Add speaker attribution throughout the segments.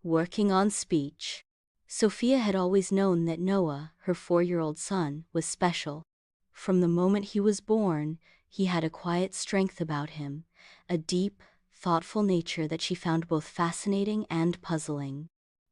Speaker 1: Working on speech. Sophia had always known that Noah, her 4-year-old son, was special. From the moment he was born, he had a quiet strength about him, a deep, thoughtful nature that she found both fascinating and puzzling.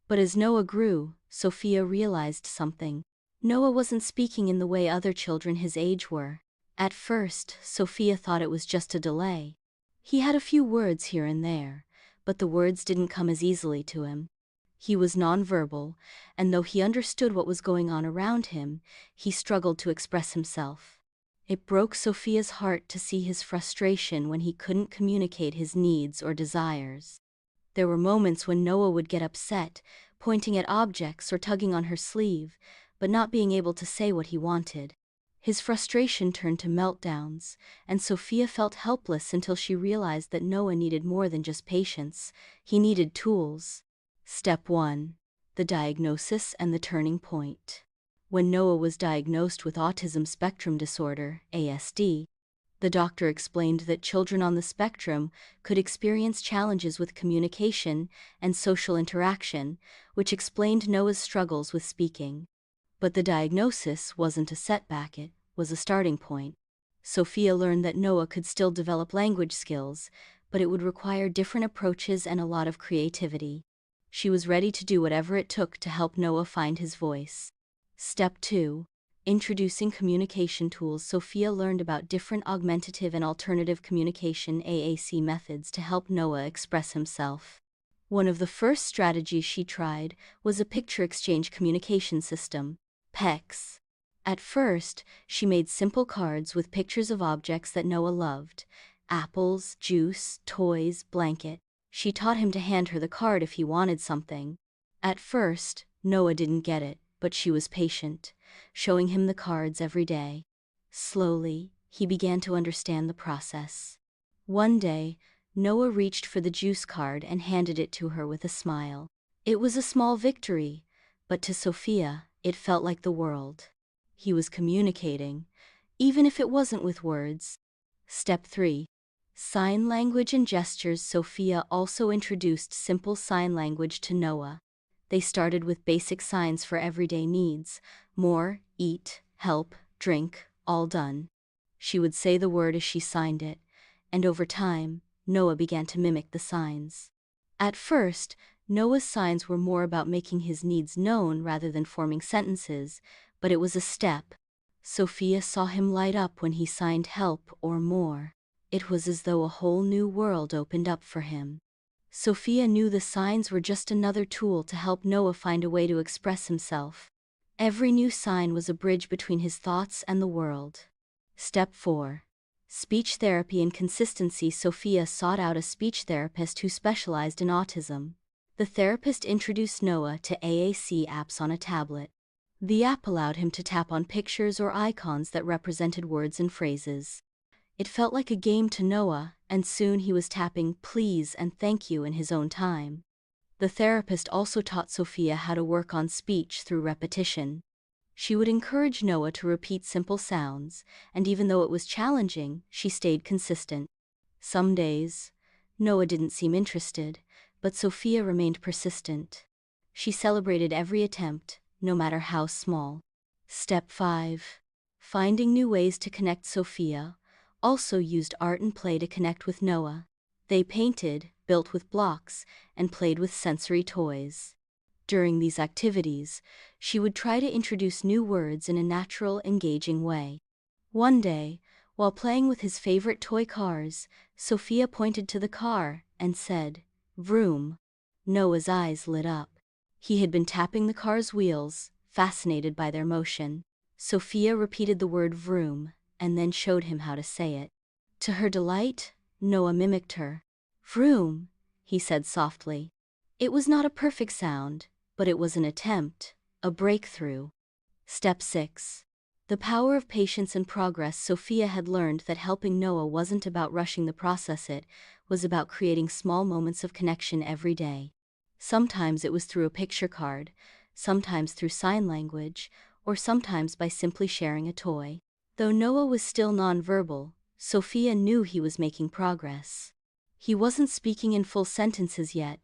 Speaker 1: But as Noah grew, Sophia realized something. Noah wasn't speaking in the way other children his age were. At first, Sophia thought it was just a delay. He had a few words here and there, but the words didn't come as easily to him. He was nonverbal, and though he understood what was going on around him, he struggled to express himself. It broke Sophia's heart to see his frustration when he couldn't communicate his needs or desires. There were moments when Noah would get upset, pointing at objects or tugging on her sleeve, but not being able to say what he wanted. His frustration turned to meltdowns, and Sophia felt helpless until she realized that Noah needed more than just patience. He needed tools. Step 1. The diagnosis and the turning point. When Noah was diagnosed with autism spectrum disorder, ASD, the doctor explained that children on the spectrum could experience challenges with communication and social interaction, which explained Noah's struggles with speaking. But the diagnosis wasn't a setback, it was a starting point. Sophia learned that Noah could still develop language skills, but it would require different approaches and a lot of creativity. She was ready to do whatever it took to help Noah find his voice. Step 2. Introducing communication tools. Sophia learned about different augmentative and alternative communication (AAC) methods to help Noah express himself. One of the first strategies she tried was a picture exchange communication system, PECS. At first, she made simple cards with pictures of objects that Noah loved: apples, juice, toys, blanket. She taught him to hand her the card if he wanted something. At first, Noah didn't get it, but she was patient, showing him the cards every day. Slowly, he began to understand the process. One day, Noah reached for the juice card and handed it to her with a smile. It was a small victory, but to Sophia, it felt like the world. He was communicating, even if it wasn't with words. Step 3. Sign language and gestures. Sophia also introduced simple sign language to Noah. They started with basic signs for everyday needs: more, eat, help, drink, all done. She would say the word as she signed it, and over time, Noah began to mimic the signs. At first, Noah's signs were more about making his needs known rather than forming sentences, but it was a step. Sophia saw him light up when he signed help or more. It was as though a whole new world opened up for him. Sophia knew the signs were just another tool to help Noah find a way to express himself. Every new sign was a bridge between his thoughts and the world. Step 4. Speech therapy and consistency. Sophia sought out a speech therapist who specialized in autism. The therapist introduced Noah to AAC apps on a tablet. The app allowed him to tap on pictures or icons that represented words and phrases. It felt like a game to Noah, and soon he was tapping please and thank you in his own time. The therapist also taught Sophia how to work on speech through repetition. She would encourage Noah to repeat simple sounds, and even though it was challenging, she stayed consistent. Some days, Noah didn't seem interested, but Sophia remained persistent. She celebrated every attempt, no matter how small. Step 5. Finding new ways to connect. Sophia also used art and play to connect with Noah. They painted, built with blocks, and played with sensory toys. During these activities, she would try to introduce new words in a natural, engaging way. One day, while playing with his favorite toy cars, Sophia pointed to the car and said, "Vroom." Noah's eyes lit up. He had been tapping the car's wheels, fascinated by their motion. Sophia repeated the word vroom, and then showed him how to say it. To her delight, Noah mimicked her. "Vroom," he said softly. It was not a perfect sound, but it was an attempt, a breakthrough. Step 6. The power of patience and progress. Sophia had learned that helping Noah wasn't about rushing the process, it was about creating small moments of connection every day. Sometimes it was through a picture card, sometimes through sign language, or sometimes by simply sharing a toy. Though Noah was still nonverbal, Sophia knew he was making progress. He wasn't speaking in full sentences yet,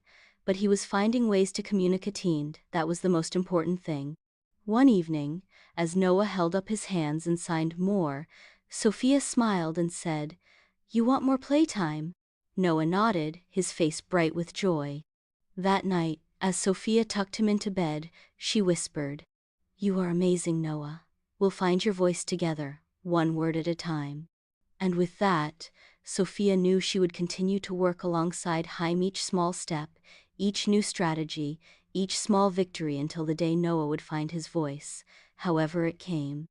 Speaker 1: but he was finding ways to communicate. That was the most important thing. One evening, as Noah held up his hands and signed more, Sophia smiled and said, "You want more playtime?" Noah nodded, his face bright with joy. That night, as Sophia tucked him into bed, she whispered, "You are amazing, Noah. We'll find your voice together, one word at a time." And with that, Sophia knew she would continue to work alongside Haim each small step, each new strategy, each small victory until the day Noah would find his voice, however it came.